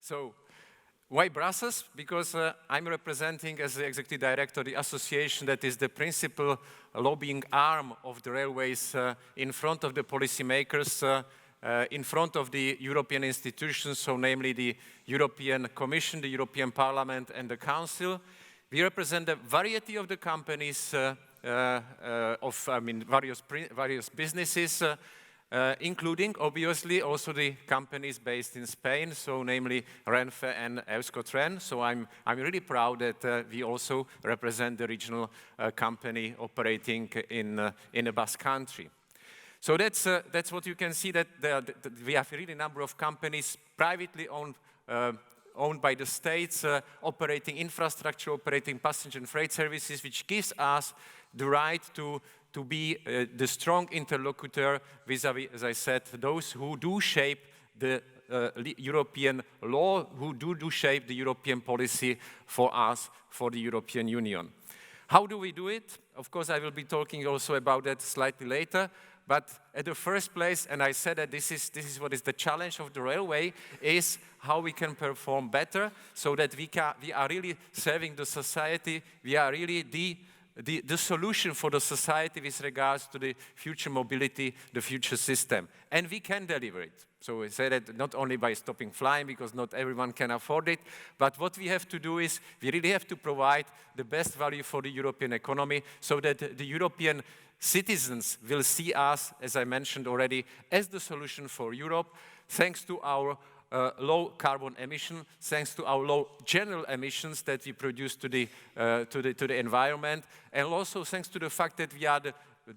So, why Brussels? Because I'm representing, as the executive director, the association that is the principal lobbying arm of the railways in front of the policymakers, in front of the European institutions, so namely the European Commission, the European Parliament, and the Council. We represent a variety of the companies, various businesses, including, obviously, also the companies based in Spain, so namely Renfe and Euskotren. So I'm really proud that we also represent the regional company operating in the Basque Country. So that's what you can see, that we have really a number of companies privately owned by the states, operating infrastructure, operating passenger and freight services, which gives us the right to be the strong interlocutor vis-à-vis, as I said, those who do shape the European law, who do shape the European policy for us, for the European Union. How do we do it? Of course, I will be talking also about that slightly later. But at the first place, and I said that this is what is the challenge of the railway, is how we can perform better so that we are really serving the society. We are really the solution for the society with regards to the future mobility, the future system. And we can deliver it. So we say that not only by stopping flying, because not everyone can afford it, but what we have to do is we really have to provide the best value for the European economy so that the European citizens will see us, as I mentioned already, as the solution for Europe, thanks to our low carbon emission, thanks to our low general emissions that we produce to the environment, and also thanks to the fact that we are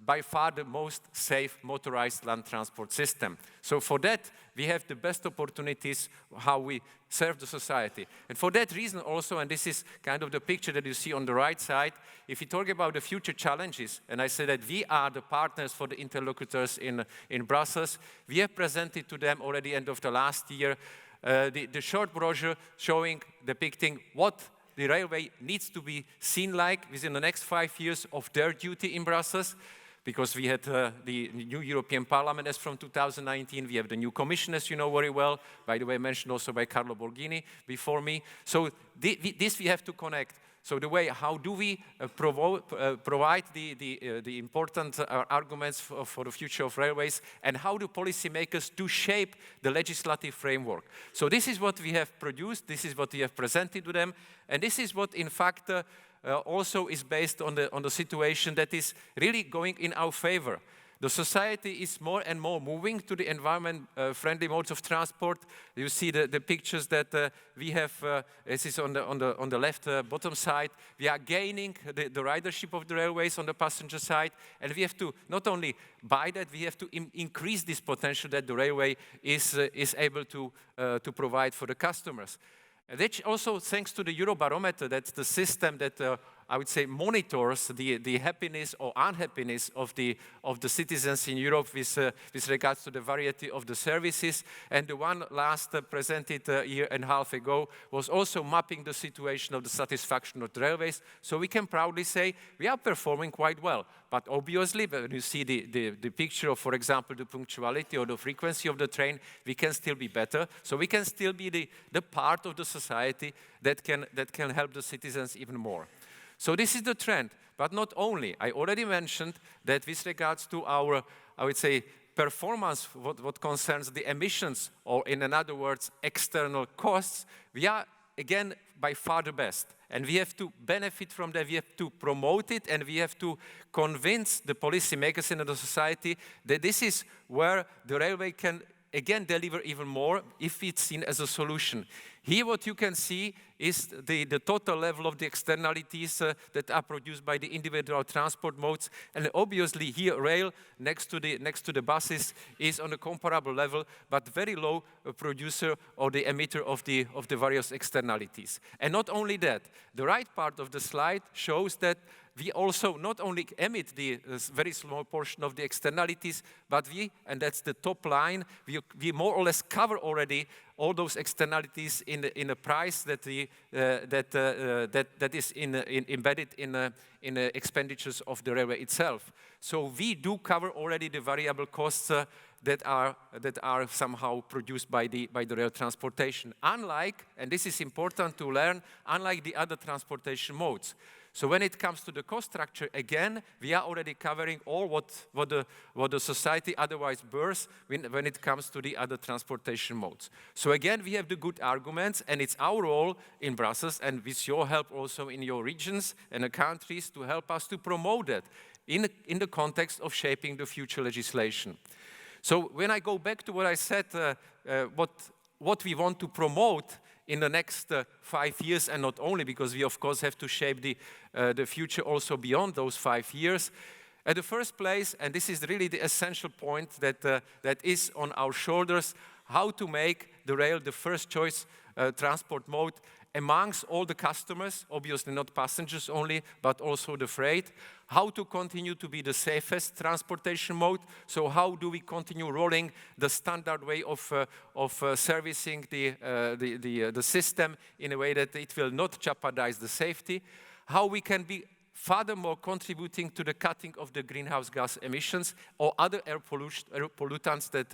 by far the most safe motorized land transport system. So for that, we have the best opportunities how we serve the society. And for that reason also, and this is kind of the picture that you see on the right side, if you talk about the future challenges, and I say that we are the partners for the interlocutors in Brussels, we have presented to them already end of the last year the short brochure depicting what the railway needs to be seen like within the next 5 years of their duty in Brussels, because we had the new European Parliament as from 2019, we have the new Commission, as you know very well, by the way, mentioned also by Carlo Borghini before me. So this we have to connect. So the way, how do we provide the important arguments for the future of railways, and how do policymakers do shape the legislative framework? So this is what we have produced, this is what we have presented to them, and this is what in fact also is based on the situation that is really going in our favor. The society is more and more moving to the environment-friendly modes of transport. You see the pictures that we have, this is on the left bottom side. We are gaining the ridership of the railways on the passenger side, and we have to not only buy that, we have to increase this potential that the railway is able to provide for the customers. And that's also thanks to the Eurobarometer, that's the system that I would say monitors the happiness or unhappiness of the citizens in Europe with regards to the variety of the services. And the one last presented a year and a half ago was also mapping the situation of the satisfaction of the railways. So we can proudly say we are performing quite well. But obviously, when you see the picture of, for example, the punctuality or the frequency of the train, we can still be better. So we can still be the part of the society that can help the citizens even more. So this is the trend, but not only. I already mentioned that with regards to our, I would say, performance, what concerns the emissions, or in other words, external costs, we are, again, by far the best. And we have to benefit from that, we have to promote it, and we have to convince the policymakers in the society that this is where the railway can, again, deliver even more if it's seen as a solution. Here what you can see is the total level of the externalities that are produced by the individual transport modes. And obviously here rail next to the buses is on a comparable level, but very low producer or the emitter of the various externalities. And not only that, the right part of the slide shows that we also not only emit the very small portion of the externalities, but and that's the top line, we more or less cover already all those externalities in a price that is embedded in the expenditures of the railway itself. So we do cover already the variable costs that are somehow produced by the rail transportation. Unlike, and this is important to learn, unlike the other transportation modes. So when it comes to the cost structure, again, we are already covering all what the society otherwise bears when it comes to the other transportation modes. So again, we have the good arguments, and it's our role in Brussels, and with your help also in your regions and the countries, to help us to promote that in the context of shaping the future legislation. So when I go back to what I said, what we want to promote in the next 5 years, and not only, because we of course have to shape the future also beyond those 5 years. At the first place, and this is really the essential point that is on our shoulders, how to make the rail the first choice transport mode amongst all the customers, obviously not passengers only, but also the freight. How to continue to be the safest transportation mode. So how do we continue rolling the standard way of servicing the system in a way that it will not jeopardize the safety. How we can be furthermore contributing to the cutting of the greenhouse gas emissions or other air pollutants that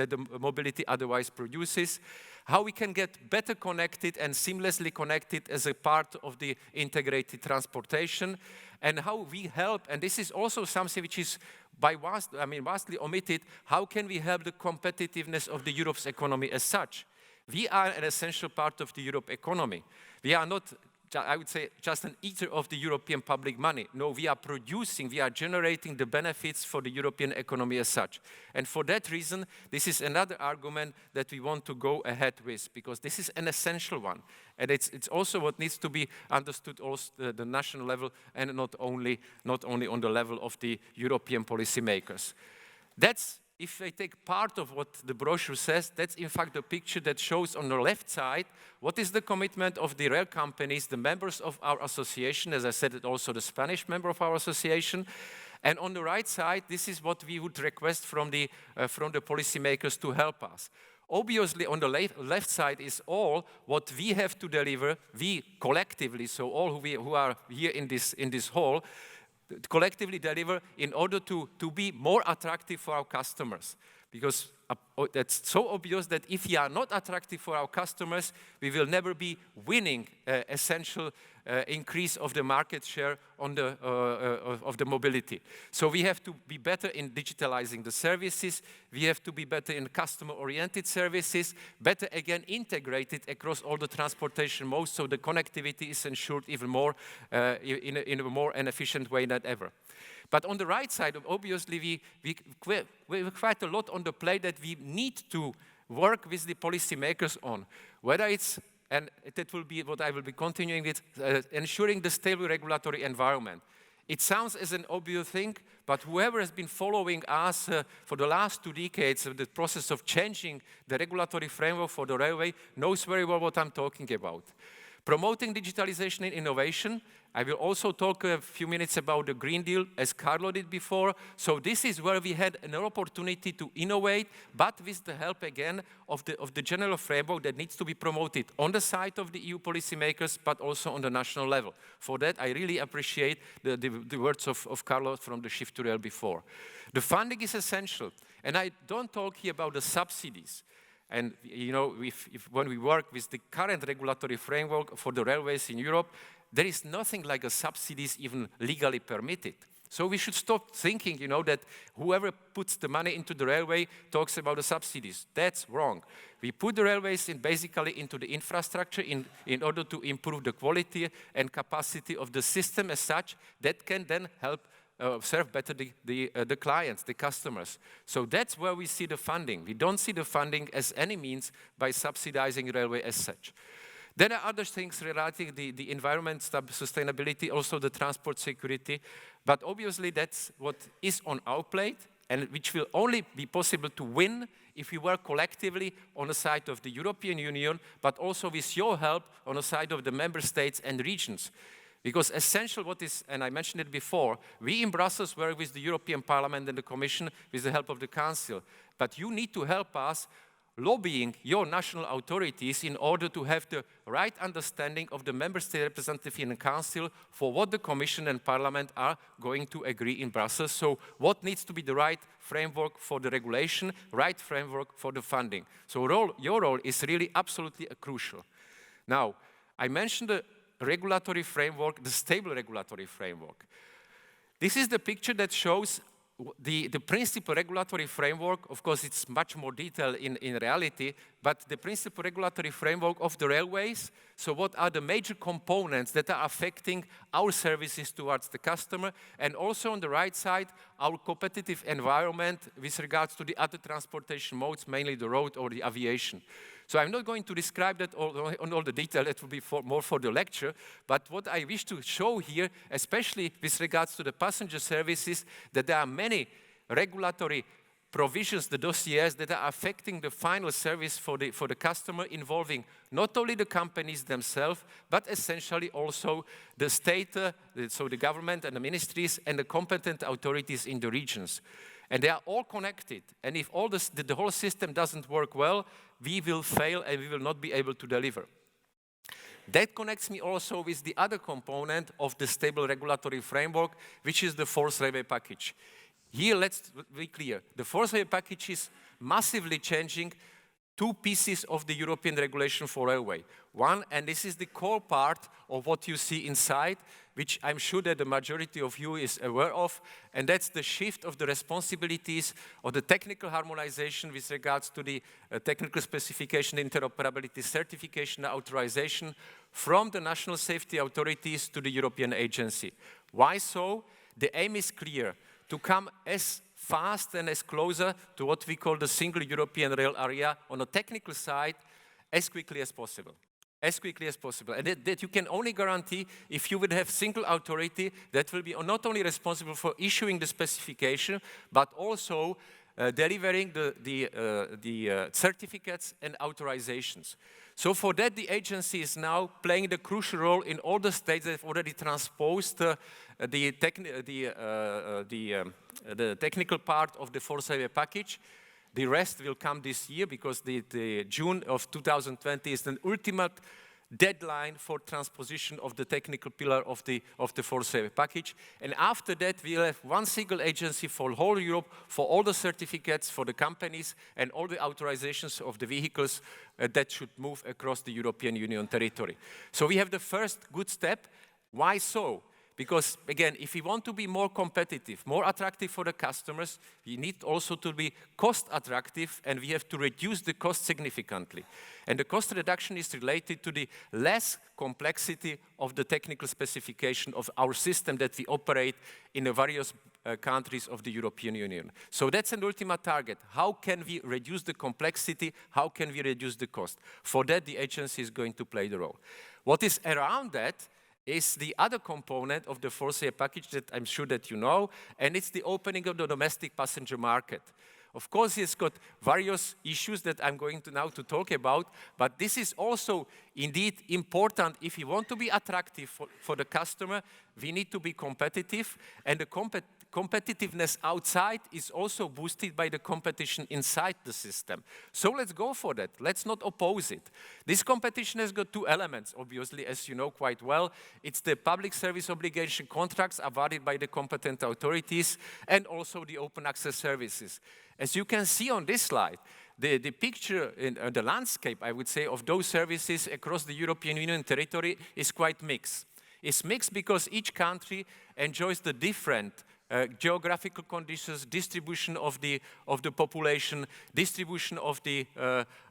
the mobility otherwise produces. How we can get better connected and seamlessly connected as a part of the integrated transportation, and how we help, and this is also something which is vastly omitted, how can we help the competitiveness of the Europe's economy as such? We are an essential part of the Europe economy. We are not, I would say, just an eater of the European public money. No, we are generating the benefits for the European economy as such. And for that reason, this is another argument that we want to go ahead with, because this is an essential one. And it's also what needs to be understood also at the national level, and not only on the level of the European policymakers. That's, if I take part of what the brochure says, that's in fact the picture that shows on the left side what is the commitment of the rail companies, the members of our association, as I said, it's also the Spanish member of our association. And on the right side, this is what we would request from the policymakers to help us. Obviously, on the left side is all what we have to deliver, we collectively, so all who are here in this hall, collectively deliver in order to be more attractive for our customers. Because that's so obvious that if we are not attractive for our customers, we will never be winning essential increase of the market share on of the mobility. So we have to be better in digitalizing the services, we have to be better in customer-oriented services, better again integrated across all the transportation modes, so the connectivity is ensured even more in a more efficient way than ever. But on the right side, obviously, we have quite a lot on the plate that we need to work with the policymakers on. Whether it's, and that will be what I will be continuing with, ensuring the stable regulatory environment. It sounds as an obvious thing, but whoever has been following us for the last 2 decades of the process of changing the regulatory framework for the railway knows very well what I'm talking about. Promoting digitalization and innovation. I will also talk a few minutes about the Green Deal, as Carlo did before. So this is where we had an opportunity to innovate, but with the help, again, of the general framework that needs to be promoted on the side of the EU policymakers, but also on the national level. For that, I really appreciate the words of Carlo from the Shift to Rail before. The funding is essential, and I don't talk here about the subsidies. And you know, when we work with the current regulatory framework for the railways in Europe, there is nothing like a subsidies even legally permitted. So we should stop thinking, you know, that whoever puts the money into the railway talks about the subsidies. That's wrong. We put the railways basically into the infrastructure in order to improve the quality and capacity of the system as such that can then help serve better the clients, the customers. So that's where we see the funding. We don't see the funding as any means by subsidizing railway as such. Then there are other things relating the environment sustainability, also the transport security. But obviously that's what is on our plate, and which will only be possible to win if we work collectively on the side of the European Union, but also with your help on the side of the member states and regions. Because essential what is, and I mentioned it before, we in Brussels work with the European Parliament and the Commission with the help of the Council. But you need to help us lobbying your national authorities in order to have the right understanding of the member state representative in the council for what the Commission and Parliament are going to agree in Brussels. So what needs to be the right framework for the regulation, right framework for the funding. So your role is really absolutely crucial. Now, I mentioned the regulatory framework, the stable regulatory framework. This is the picture that shows the principal regulatory framework. Of course, it's much more detailed in reality, but the principal regulatory framework of the railways. So what are the major components that are affecting our services towards the customer? And also on the right side, our competitive environment with regards to the other transportation modes, mainly the road or the aviation. So I'm not going to describe that on all the detail, that will be more for the lecture, but what I wish to show here, especially with regards to the passenger services, that there are many regulatory provisions, the dossiers that are affecting the final service for the customer, involving not only the companies themselves, but essentially also the state, so the government and the ministries and the competent authorities in the regions. And they are all connected. And if all the whole system doesn't work well, we will fail and we will not be able to deliver. That connects me also with the other component of the stable regulatory framework, which is the fourth railway package. Here, let's be clear. The fourth railway package is massively changing two pieces of the European regulation for railway. One, and this is the core part of what you see inside, which I'm sure that the majority of you is aware of, and that's the shift of the responsibilities of the technical harmonization with regards to the technical specification, interoperability, certification, authorization from the national safety authorities to the European agency. Why so? The aim is clear, to come as fast and as closer to what we call the single European rail area on the technical side as quickly as possible. As quickly as possible. And that you can only guarantee if you would have single authority that will be not only responsible for issuing the specification, but also delivering the certificates and authorizations. So for that, the agency is now playing the crucial role in all the states that have already transposed the technical part of the fourth railway package. The rest will come this year because the June of 2020 is an ultimate deadline for transposition of the technical pillar of the fourth railway package. And after that, we'll have one single agency for whole Europe, for all the certificates, for the companies, and all the authorizations of the vehicles that should move across the European Union territory. So we have the first good step. Why so? Because, again, if we want to be more competitive, more attractive for the customers, we need also to be cost attractive, and we have to reduce the cost significantly. And the cost reduction is related to the less complexity of the technical specification of our system that we operate in the various countries of the European Union. So that's an ultimate target. How can we reduce the complexity? How can we reduce the cost? For that, the agency is going to play the role. What is around that is the other component of the fourth railway package that I'm sure that you know, and it's the opening of the domestic passenger market. Of course, it's got various issues that I'm going to now to talk about, but this is also indeed important. If we want to be attractive for the customer, we need to be competitive, and the competitiveness outside is also boosted by the competition inside the system. So let's go for that. Let's not oppose it. This competition has got two elements, obviously, as you know quite well. It's the public service obligation contracts awarded by the competent authorities, and also the open access services. As you can see on this slide, the picture in the landscape, I would say, of those services across the European Union territory is quite mixed. It's mixed because each country enjoys the different geographical conditions, distribution of the population, distribution of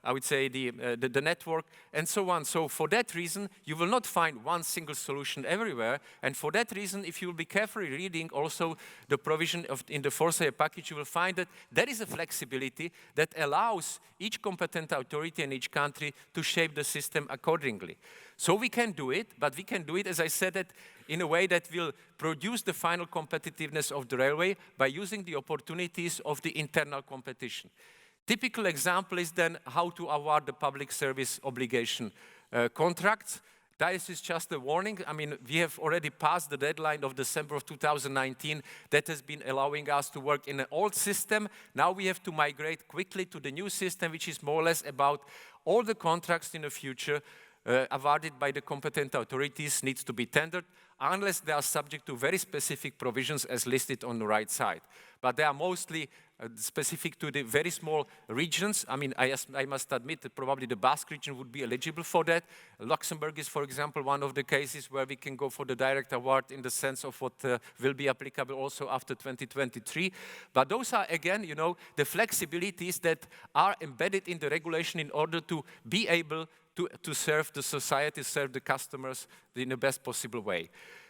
I would say the network, and so on. So for that reason, you will not find one single solution everywhere. And for that reason, if you will be carefully reading also the provision in the fourth railway package, you will find that there is a flexibility that allows each competent authority in each country to shape the system accordingly. So we can do it, but we can do it, as I said, that in a way that will produce the final competitiveness of the railway by using the opportunities of the internal competition. Typical example is then how to award the public service obligation contracts. This is just a warning. I mean, we have already passed the deadline of December of 2019. That has been allowing us to work in an old system. Now we have to migrate quickly to the new system, which is more or less about all the contracts in the future awarded by the competent authorities needs to be tendered, unless they are subject to very specific provisions as listed on the right side. But they are mostly specific to the very small regions. I mean, I must admit that probably the Basque region would be eligible for that. Luxembourg is, for example, one of the cases where we can go for the direct award in the sense of what will be applicable also after 2023. But those are, again, you know, the flexibilities that are embedded in the regulation in order to be able to serve the society, serve the customers in the best possible way.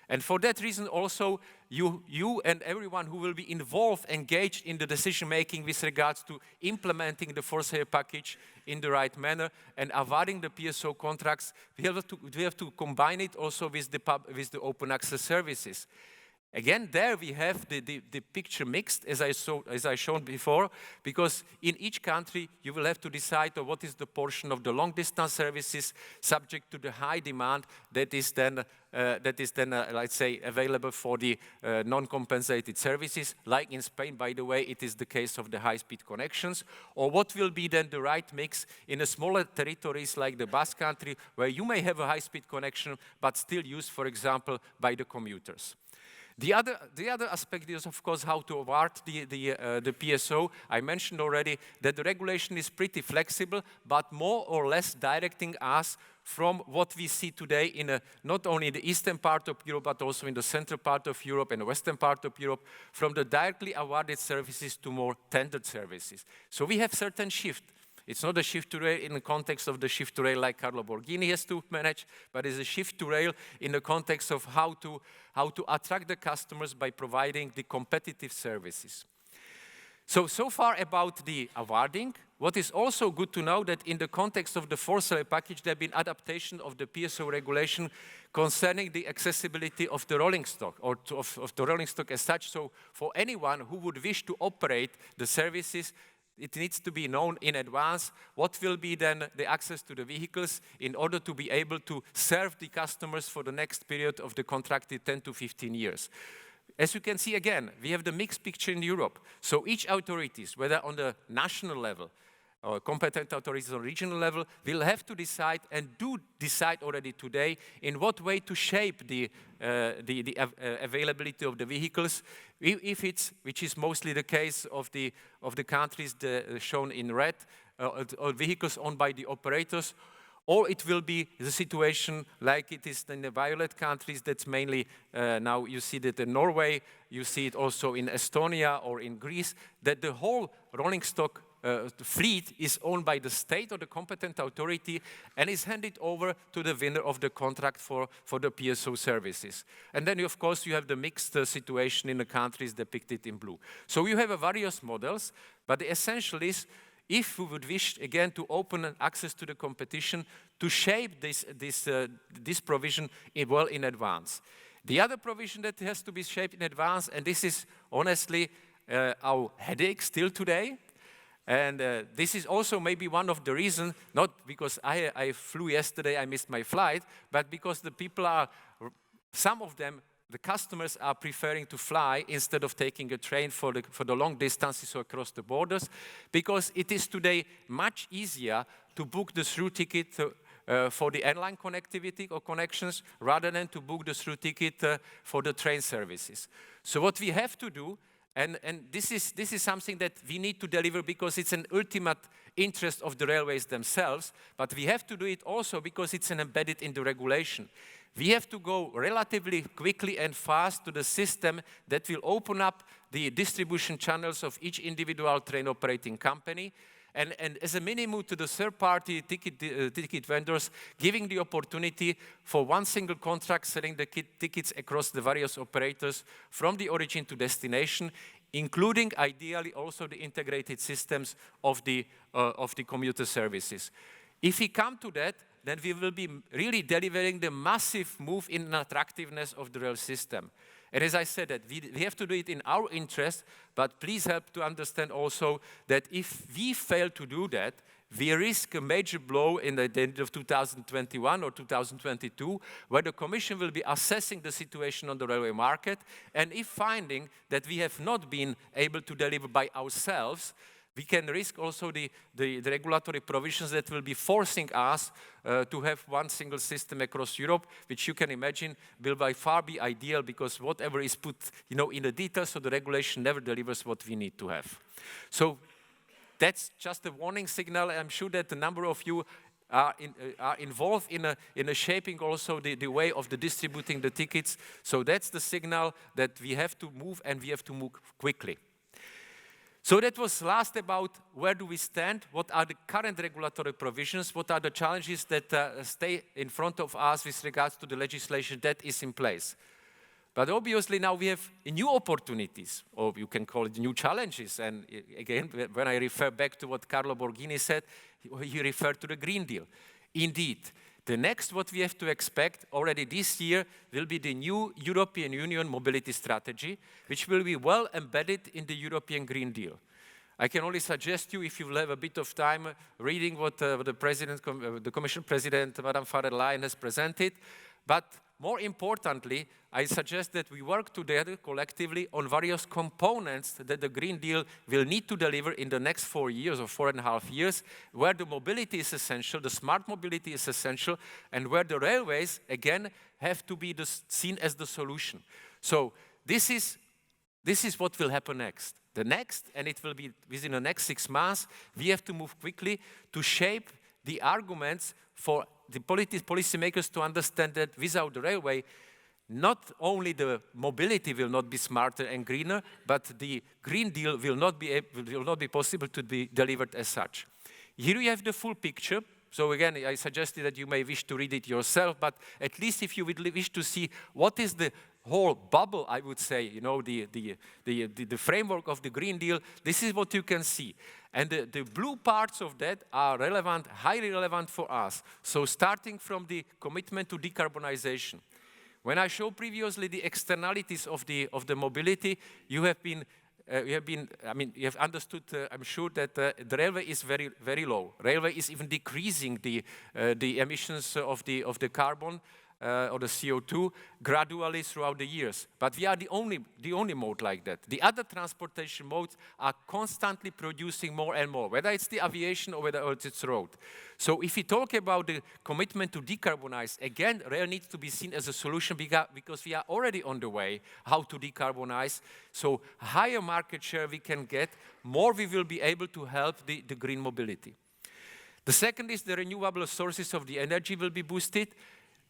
And for that reason also, you and everyone who will be involved, engaged in the decision-making with regards to implementing the for-sale package in the right manner and awarding the PSO contracts, we have to combine it also with the open access services. Again, there we have the picture mixed, as I shown before, because in each country you will have to decide what is the portion of the long-distance services subject to the high demand that is then, let's say, available for the non-compensated services. Like in Spain, by the way, it is the case of the high-speed connections. Or what will be then the right mix in a smaller territories like the Basque Country, where you may have a high-speed connection, but still used, for example, by the commuters. The other aspect is, of course, how to award the PSO. I mentioned already that the regulation is pretty flexible, but more or less directing us from what we see today in not only in the eastern part of Europe, but also in the central part of Europe and the western part of Europe, from the directly awarded services to more tendered services. So we have certain shift. It's not a shift to rail in the context of the shift to rail like Carlo Borghini has to manage, but it's a shift to rail in the context of how to attract the customers by providing the competitive services. So far about the awarding. What is also good to know that in the context of the for-sale package, there have been adaptation of the PSO regulation concerning the accessibility of the rolling stock, or of the rolling stock as such. So for anyone who would wish to operate the services, it needs to be known in advance what will be then the access to the vehicles in order to be able to serve the customers for the next period of the contracted 10 to 15 years. As you can see again, we have the mixed picture in Europe. So each authorities, whether on the national level or competent authorities on regional level, will have to decide and do decide already today in what way to shape the availability of the vehicles, which is mostly the case of the countries shown in red, or vehicles owned by the operators, or it will be the situation like it is in the violet countries. That's mainly, now you see that in Norway, you see it also in Estonia or in Greece, that the whole rolling stock the fleet is owned by the state or the competent authority and is handed over to the winner of the contract for the PSO services. And then, of course, you have the mixed situation in the countries depicted in blue. So you have various models, but the essential is, if we would wish, again, to open access to the competition, to shape this provision well in advance. The other provision that has to be shaped in advance, and this is honestly our headache still today, and this is also maybe one of the reasons, not because I flew yesterday, I missed my flight, but because the people are, some of them, the customers are preferring to fly instead of taking a train for the long distances or across the borders, because it is today much easier to book the through ticket for the airline connectivity or connections rather than to book the through ticket for the train services. So what we have to do, and this is something that we need to deliver because it's an ultimate interest of the railways themselves, but we have to do it also because it's embedded in the regulation. We have to go relatively quickly and fast to the system that will open up the distribution channels of each individual train operating company, and as a minimum to the third-party ticket vendors, giving the opportunity for one single contract selling the tickets across the various operators from the origin to destination, including ideally also the integrated systems of the commuter services. If we come to that, then we will be really delivering the massive move in attractiveness of the rail system. And as I said, that we have to do it in our interest, but please help to understand also that if we fail to do that, we risk a major blow in the end of 2021 or 2022, where the Commission will be assessing the situation on the railway market, and if finding that we have not been able to deliver by ourselves, we can risk also the regulatory provisions that will be forcing us to have one single system across Europe, which you can imagine will by far be ideal, because whatever is put in the details of the regulation never delivers what we need to have. So that's just a warning signal. I'm sure that a number of you are involved in a shaping also the way of the distributing the tickets. So that's the signal that we have to move, and we have to move quickly. So that was last about where do we stand, what are the current regulatory provisions, what are the challenges that stay in front of us with regards to the legislation that is in place. But obviously now we have new opportunities, or you can call it new challenges. And again, when I refer back to what Carlo Borghini said, he referred to the Green Deal. Indeed, the next what we have to expect already this year will be the new European Union mobility strategy, which will be well embedded in the European Green Deal. I can only suggest you, if you will have a bit of time, reading what the Commission President, Madame von der Leyen, has presented. But more importantly, I suggest that we work together collectively on various components that the Green Deal will need to deliver in the next 4 years or 4.5 years, where the mobility is essential, the smart mobility is essential, and where the railways, again, have to be seen as the solution. So this is what will happen next. The next, and it will be within the next 6 months, we have to move quickly to shape the arguments for the policymakers to understand that without the railway, not only the mobility will not be smarter and greener, but the Green Deal will not be possible to be delivered as such. Here you have the full picture. So again, I suggested that you may wish to read it yourself, but at least if you would wish to see what is the whole bubble, I would say, the framework of the Green Deal, this is what you can see. And the blue parts of that are relevant, highly relevant for us. So starting from the commitment to decarbonization. When I showed previously the externalities of the mobility, you have understood, I'm sure, that the railway is very, very low. Railway is even decreasing the emissions of the carbon or the CO2 gradually throughout the years. But we are the only mode like that. The other transportation modes are constantly producing more and more, whether it's the aviation or whether it's road. So if we talk about the commitment to decarbonize, again, rail needs to be seen as a solution because we are already on the way how to decarbonize. So higher market share we can get, more we will be able to help the green mobility. The second is the renewable sources of the energy will be boosted.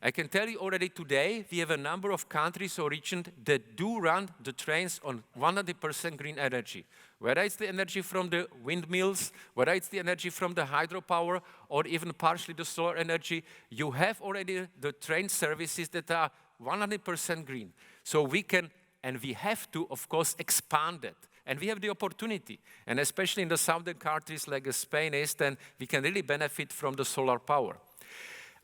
I can tell you already today, we have a number of countries or regions that do run the trains on 100% green energy. Whether it's the energy from the windmills, whether it's the energy from the hydropower, or even partially the solar energy, you have already the train services that are 100% green. So we can, and we have to, of course, expand that. And we have the opportunity. And especially in the southern countries like Spain, then we can really benefit from the solar power.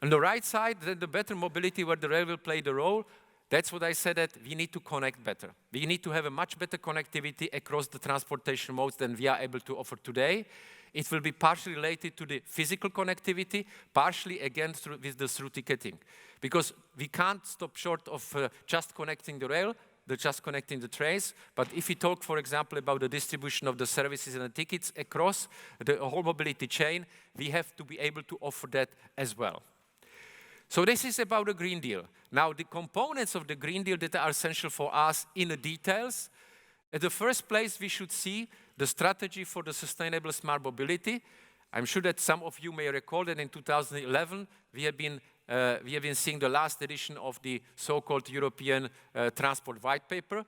On the right side, the better mobility where the rail will play the role, that's what I said, that we need to connect better. We need to have a much better connectivity across the transportation modes than we are able to offer today. It will be partially related to the physical connectivity, partially again through ticketing. Because we can't stop short of just connecting the rail, just connecting the trains, but if we talk, for example, about the distribution of the services and the tickets across the whole mobility chain, we have to be able to offer that as well. So this is about the Green Deal. Now, the components of the Green Deal that are essential for us in the details. At the first place, we should see the strategy for the sustainable smart mobility. I'm sure that some of you may recall that in 2011, we have been seeing the last edition of the so-called European Transport White Paper.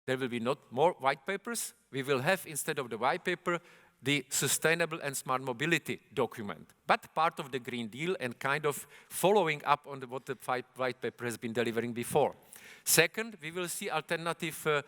There will be not more white papers. We will have, instead of the white paper, the Sustainable and Smart Mobility document, but part of the Green Deal and kind of following up on what the white paper has been delivering before. Second, we will see alternative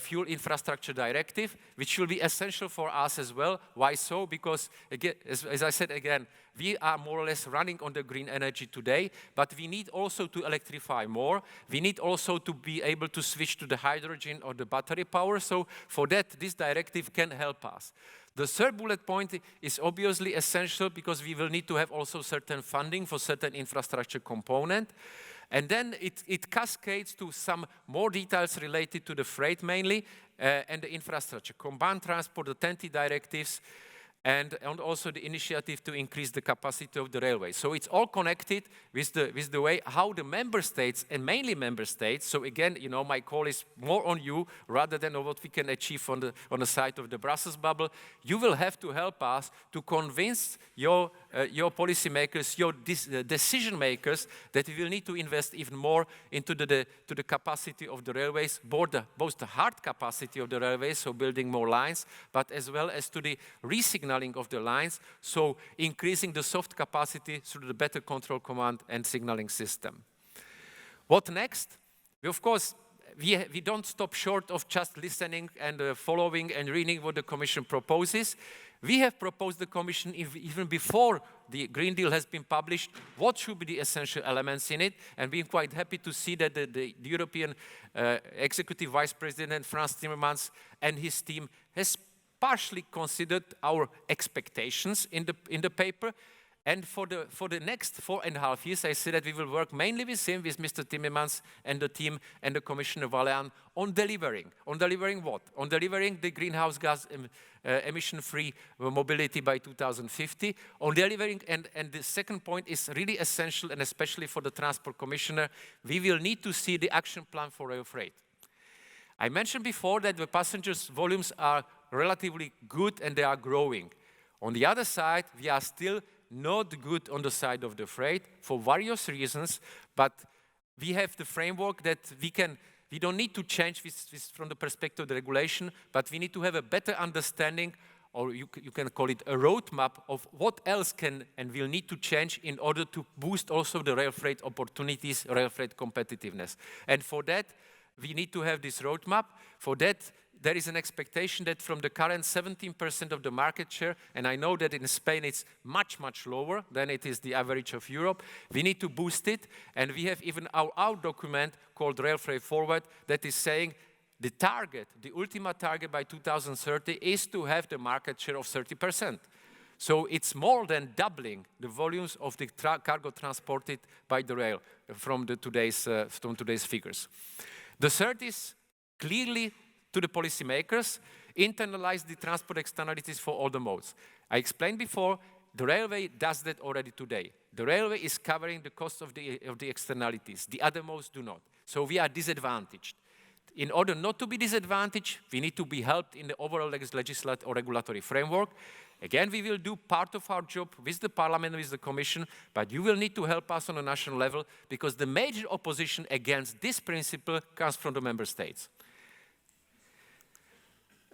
Fuel Infrastructure Directive, which will be essential for us as well. Why so? Because, again, as I said again, we are more or less running on the green energy today, but we need also to electrify more. We need also to be able to switch to the hydrogen or the battery power. So for that, this directive can help us. The third bullet point is obviously essential because we will need to have also certain funding for certain infrastructure component. And then it cascades to some more details related to the freight mainly and the infrastructure, combined transport, the TEN-T directives, and also the initiative to increase the capacity of the railway. So it's all connected with the way how the member states, and mainly member states, so again, you know, my call is more on you rather than on what we can achieve on the side of the Brussels bubble. You will have to help us to convince your policymakers, your decision makers, that we will need to invest even more into the capacity of the railways, both the hard capacity of the railways, so building more lines, but as well as to the resignaling of the lines, so increasing the soft capacity through the better control command and signaling system. What next? Of course, we don't stop short of just listening and following and reading what the Commission proposes. We have proposed the Commission even before the Green Deal has been published, what should be the essential elements in it, and we're quite happy to see that the European Executive Vice President Frans Timmermans and his team has partially considered our expectations in the paper. And for the next 4.5 years, I said that we will work mainly with him, with Mr. Timmermans and the team and the Commissioner Vălean on delivering. On delivering what? On delivering the greenhouse gas emission-free mobility by 2050. On delivering, and the second point is really essential, and especially for the Transport Commissioner, we will need to see the action plan for rail freight. I mentioned before that the passengers' volumes are relatively good and they are growing. On the other side, we are still not good on the side of the freight for various reasons, but we have the framework that we don't need to change this from the perspective of the regulation, but we need to have a better understanding, or you can call it a roadmap of what else can and will need to change in order to boost also the rail freight opportunities, rail freight competitiveness. And for that, we need to have this roadmap. For that, there is an expectation that from the current 17% of the market share, and I know that in Spain it's much, much lower than it is the average of Europe, we need to boost it. And we have even our document called Rail Freight Forward that is saying the target, the ultimate target by 2030 is to have the market share of 30%. So it's more than doubling the volumes of the cargo transported by the rail from today's figures. The third is clearly to the policymakers, internalize the transport externalities for all the modes. I explained before, the railway does that already today. The railway is covering the cost of the externalities. The other modes do not. So we are disadvantaged. In order not to be disadvantaged, we need to be helped in the overall legislative or regulatory framework. Again, we will do part of our job with the Parliament, with the Commission, but you will need to help us on a national level because the major opposition against this principle comes from the member states.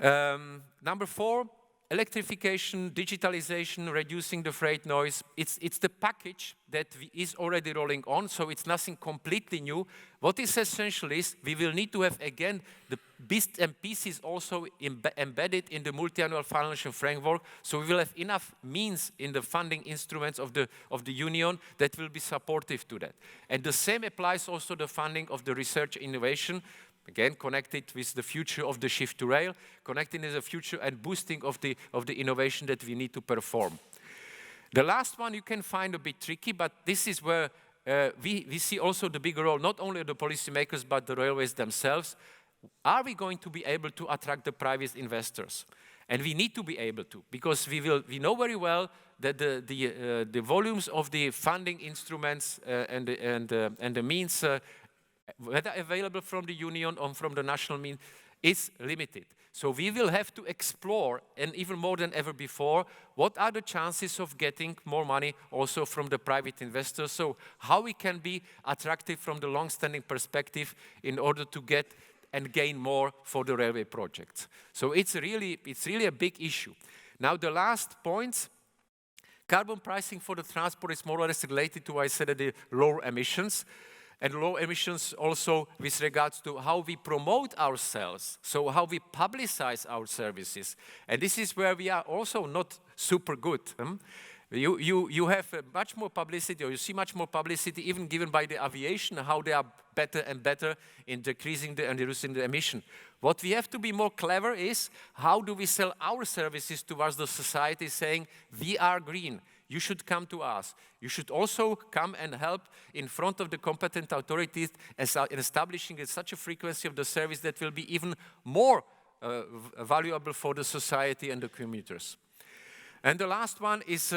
Number 4, electrification, digitalization, reducing the freight noise. It's the package that is already rolling on, so it's nothing completely new. What is essential is we will need to have, again, the bits and pieces also embedded in the multi-annual financial framework, so we will have enough means in the funding instruments of the Union that will be supportive to that. And the same applies also to the funding of the research innovation, again, connected with the future of the shift to rail, connecting with the future and boosting of the innovation that we need to perform. The last one you can find a bit tricky, but this is where we see also the bigger role, not only of the policymakers, but the railways themselves. Are we going to be able to attract the private investors? And we need to be able to, because we know very well that the volumes of the funding instruments and the means whether available from the Union or from the national means, is limited. So we will have to explore, and even more than ever before, what are the chances of getting more money also from the private investors, so how we can be attractive from the long-standing perspective in order to get and gain more for the railway projects. So it's really a big issue. Now the last point, carbon pricing for the transport is more or less related to, I said, the lower emissions. and low emissions also with regards to how we promote ourselves, so how we publicize our services. And this is where we are also not super good. You have much more publicity, or you see much more publicity even given by the aviation, how they are better and better in decreasing and reducing the emission. What we have to be more clever is, how do we sell our services towards the society saying, we are green, you should come to us. You should also come and help in front of the competent authorities in establishing such a frequency of the service that will be even more valuable for the society and the commuters. And the last one is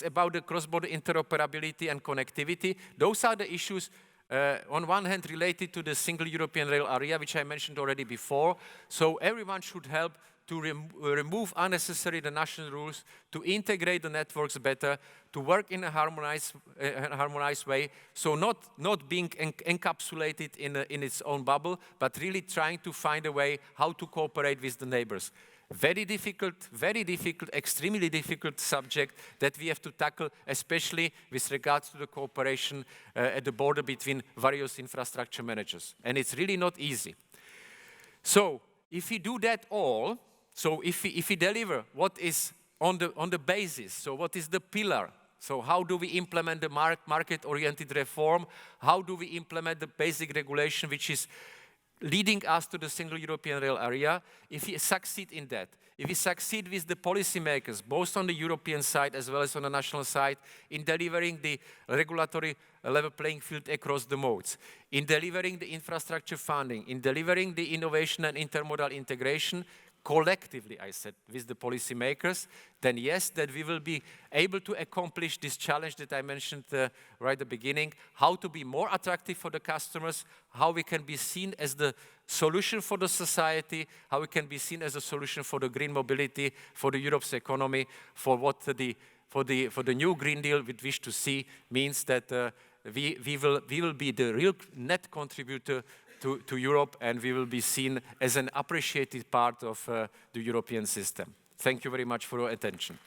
about the cross-border interoperability and connectivity. Those are the issues, on one hand, related to the single European rail area, which I mentioned already before. So everyone should help to remove unnecessary the national rules, to integrate the networks better, to work in a harmonized way, so not being encapsulated in its own bubble, but really trying to find a way how to cooperate with the neighbors. Very difficult, extremely difficult subject that we have to tackle, especially with regards to the cooperation at the border between various infrastructure managers. And it's really not easy. So if we do that all, so if we deliver what is on the basis, so what is the pillar, so how do we implement the market-oriented reform, how do we implement the basic regulation which is leading us to the single European rail area, if we succeed in that, if we succeed with the policymakers, both on the European side as well as on the national side, in delivering the regulatory level playing field across the modes, in delivering the infrastructure funding, in delivering the innovation and intermodal integration, collectively, I said, with the policymakers, then yes, that we will be able to accomplish this challenge that I mentioned right at the beginning, how to be more attractive for the customers, how we can be seen as the solution for the society, how we can be seen as a solution for the green mobility, for the Europe's economy, for what for the new Green Deal we wish to see, means that we will be the real net contributor to Europe, and we will be seen as an appreciated part of the European system. Thank you very much for your attention.